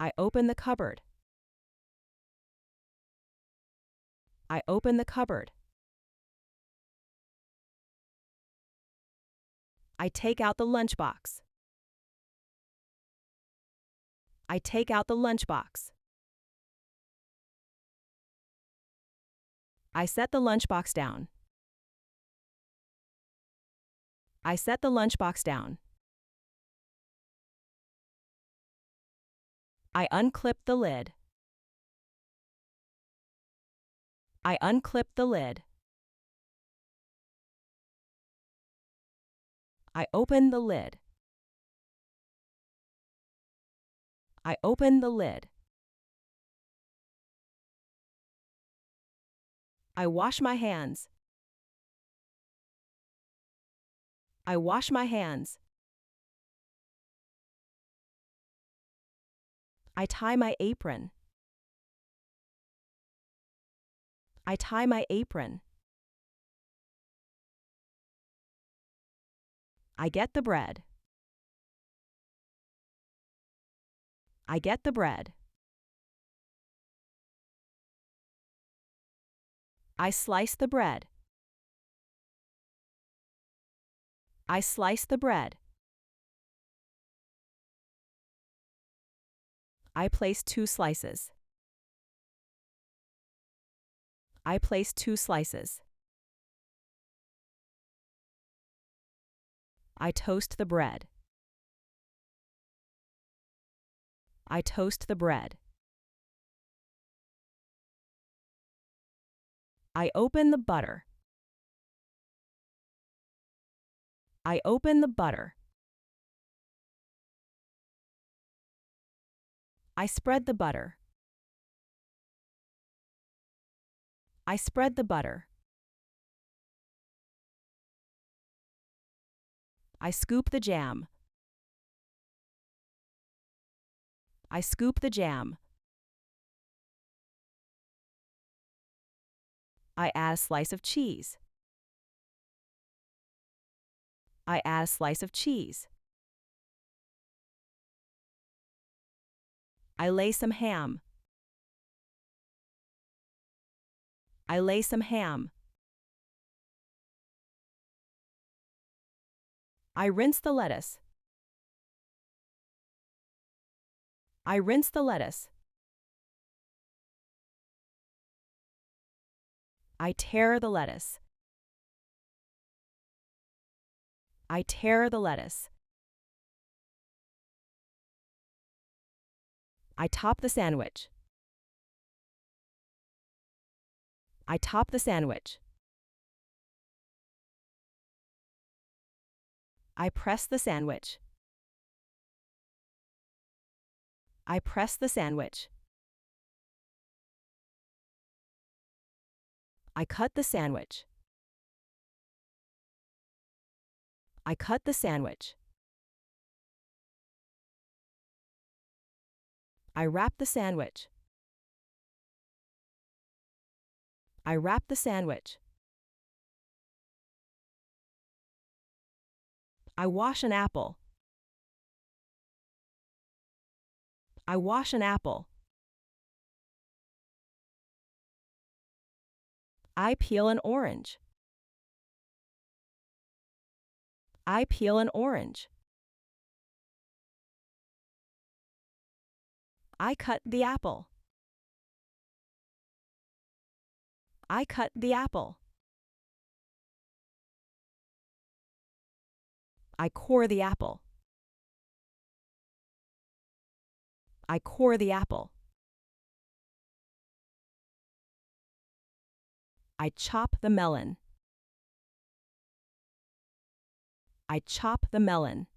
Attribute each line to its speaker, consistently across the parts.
Speaker 1: I open the cupboard. I open the cupboard. I take out the lunchbox. I take out the lunchbox. I set the lunchbox down. I set the lunchbox down. I unclip the lid. I unclip the lid. I open the lid. I open the lid. I wash my hands. I wash my hands. I tie my apron. I tie my apron. I get the bread. I get the bread. I slice the bread. I slice the bread. I place 2 slices. I place 2 slices. I toast the bread. I toast the bread. I open the butter. I open the butter. I spread the butter. I spread the butter. I scoop the jam. I scoop the jam. I add a slice of cheese. I add a slice of cheese. I lay some ham. I lay some ham. I rinse the lettuce. I rinse the lettuce. I tear the lettuce. I tear the lettuce. I top the sandwich. I top the sandwich. I press the sandwich. I press the sandwich. I cut the sandwich. I cut the sandwich. I wrap the sandwich. I wrap the sandwich. I wash an apple. I wash an apple. I peel an orange. I peel an orange. I cut the apple. I cut the apple. I core the apple. I core the apple. I chop the melon. I chop the melon.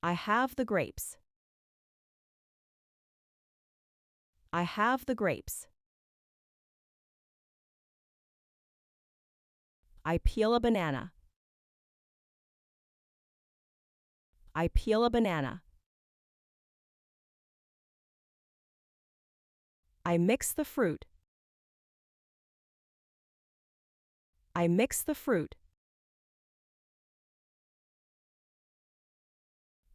Speaker 1: I have the grapes. I have the grapes. I peel a banana. I peel a banana. I mix the fruit. I mix the fruit.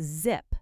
Speaker 1: zip,